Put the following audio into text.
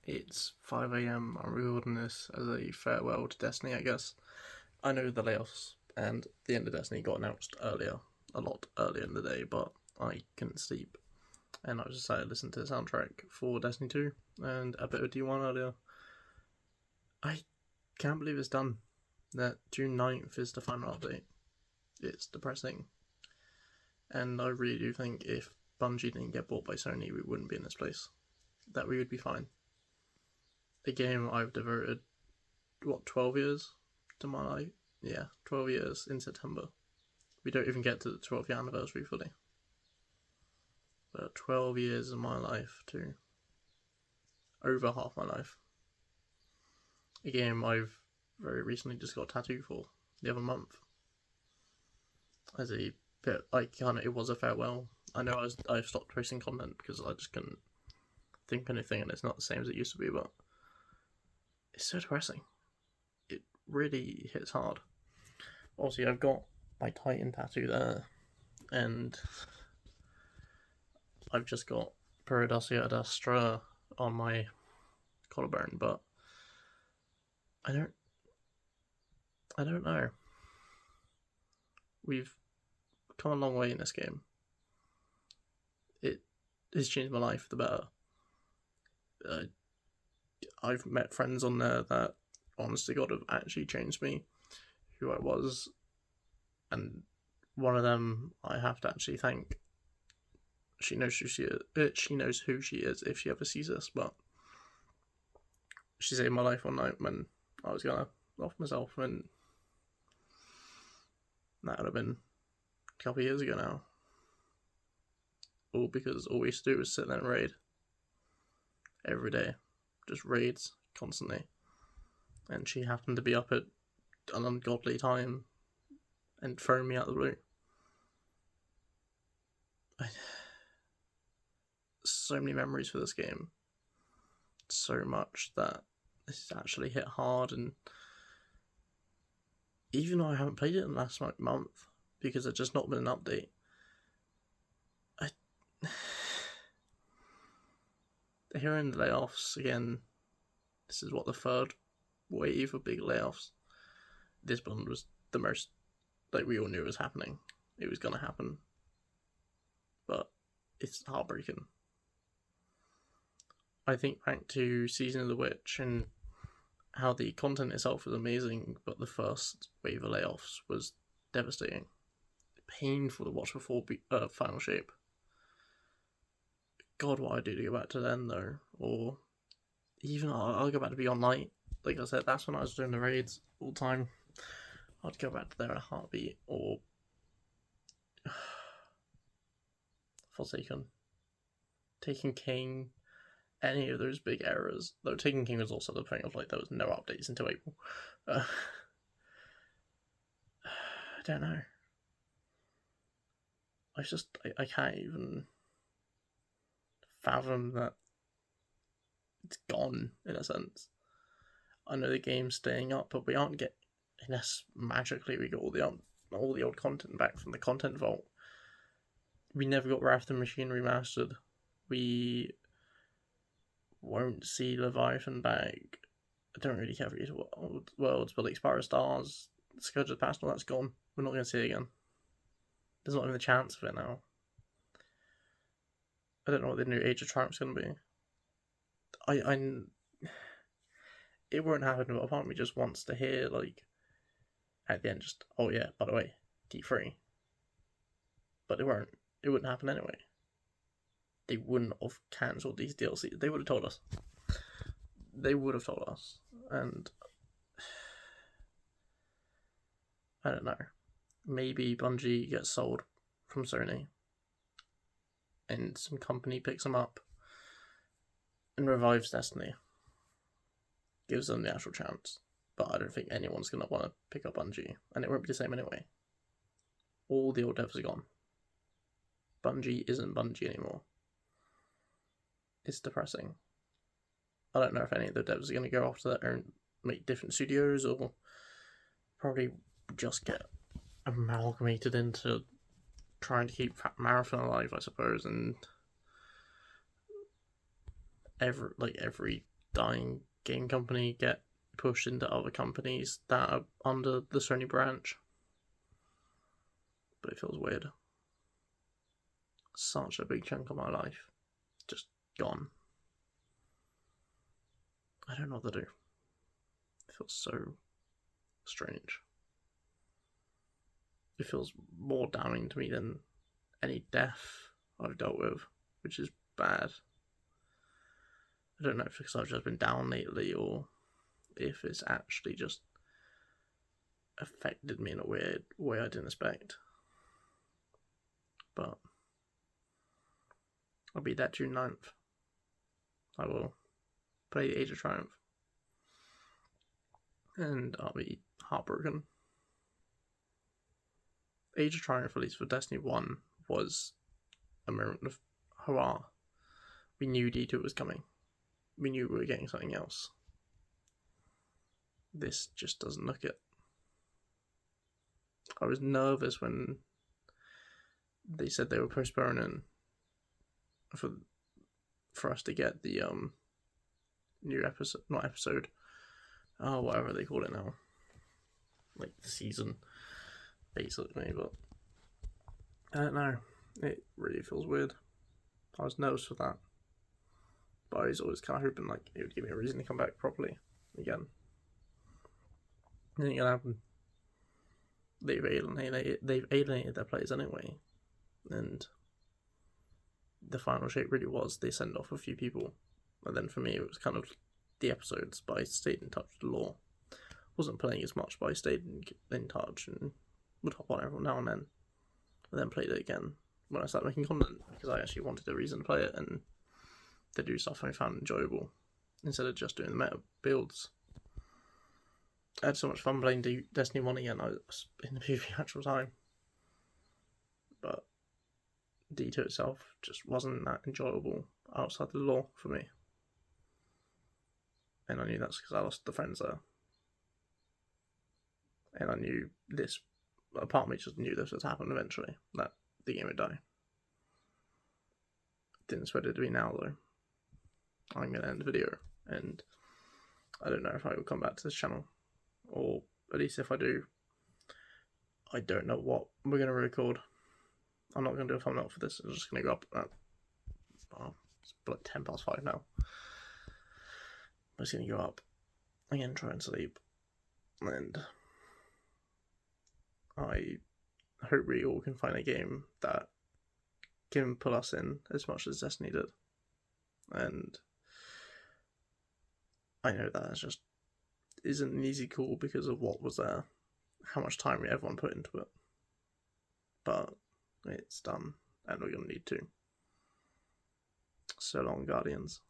It's 5 a.m. I'm recording this as a farewell to Destiny, I guess. I know the layoffs and the end of Destiny got announced earlier, a lot earlier in the day, but I couldn't sleep. And I was decided to listen to the soundtrack for Destiny 2 and a bit of D1 earlier. I can't believe it's done. That June 9th is the final update. It's depressing. And I really do think if Bungie didn't get bought by Sony, we wouldn't be in this place. That we would be fine. A game I've devoted, 12 years to my life? Yeah, 12 years in September. We don't even get to the 12th year anniversary fully. But 12 years of my life to over half my life. A game I've very recently just got a tattoo for the other month. As a bit, it was a farewell. I know I've stopped posting content because I just couldn't think of anything and it's not the same as it used to be, but it's so depressing. It really hits hard. Also, I've got my Titan tattoo there, and I've just got audacia, astra on my collarbone, but I don't know. We've come a long way in this game. It has changed my life for the better. I've met friends on there that, honest to God, have actually changed me, who I was, and one of them I have to actually thank. She knows who she is. She knows who she is if she ever sees this, but she saved my life one night when I was gonna off myself, and that would have been a couple of years ago now. All because all we used to do was sit there and raid every day, just raids constantly, and she happened to be up at an ungodly time and throw me out the blue. So many memories for this game, so much that this has actually hit hard. And even though I haven't played it in the last month because there's just not been an update, hearing the layoffs again, this is what the third wave of big layoffs. This one was the most, we all knew it was happening. It was going to happen. But it's heartbreaking. I think back to Season of the Witch and how the content itself was amazing, but the first wave of layoffs was devastating. Painful to watch before Final Shape. God, what I'd do to go back to then, though. Or even I'll go back to Beyond Light. Like I said, that's when I was doing the raids all the time. I'd go back to there in a heartbeat. Or Forsaken. Taken King. Any of those big errors. Though Taken King was also the thing of there was no updates until April. I don't know. I can't even fathom that it's gone, in a sense. I know the game's staying up, but we aren't getting, unless magically we got all the old content back from the content vault. We never got Wrath of the Machine remastered. We won't see Leviathan back. I don't really care for these old worlds, but Spyro Stars, Scourge of the Past, all that's gone. We're not going to see it again. There's not even a chance of it now. I don't know what the new Age of Triumph's going to be. It won't happen, but part of me just wants to hear, at the end, just, oh yeah, by the way, D3. But it won't. It wouldn't happen anyway. They wouldn't have cancelled these DLCs. They would have told us. And I don't know. Maybe Bungie gets sold from Sony and some company picks them up and revives Destiny. Gives them the actual chance. But I don't think anyone's going to want to pick up Bungie. And it won't be the same anyway. All the old devs are gone. Bungie isn't Bungie anymore. It's depressing. I don't know if any of the devs are going to go off to their own, make different studios, or probably just get amalgamated into trying to keep Marathon alive, I suppose. And every dying game company get pushed into other companies that are under the Sony branch. But it feels weird. Such a big chunk of my life just gone. I don't know what to do. It feels so strange. It feels more damning to me than any death I've dealt with, which is bad. I don't know if it's because I've just been down lately or if it's actually just affected me in a weird way I didn't expect. But I'll be there June 9th. I will play the Age of Triumph. And I'll be heartbroken. Age of Triumph, at least for Destiny 1, was a moment of hurrah. We knew D2 was coming. We knew we were getting something else. This just doesn't look it. I was nervous when they said they were postponing for us to get the new episode, whatever they call it now, like the season, basically. But I don't know. It really feels weird. I was nervous for that, but I was always kind of hoping like it would give me a reason to come back properly again. It ain't gonna happen. They've alienated their players anyway, and the final shape really was they send off a few people, and then for me it was kind of the episodes, but I stayed in touch with the lore. Wasn't playing as much, but I stayed in touch and would hop on every now and then played it again when I started making content, because I actually wanted a reason to play it and to do stuff I found enjoyable instead of just doing the meta builds. I had so much fun playing Destiny 1 again. I was in the PvP actual time, but D2 itself just wasn't that enjoyable outside the lore for me. And I knew that's because I lost the friends there. And I knew this, a part of me just knew this would happen eventually, that the game would die. Didn't expect it to be now though. I'm going to end the video, and I don't know if I will come back to this channel, or at least if I do, I don't know what we're going to record. I'm not going to do a thumbnail for this. I'm just going to go up at, it's like 5:10 now. I'm just going to go up again, try and sleep, and I hope we all can find a game that can pull us in as much as Destiny did. And I know that just isn't an easy call because of what was there, how much time everyone put into it. But it's done, and we're going to need to. So long, Guardians.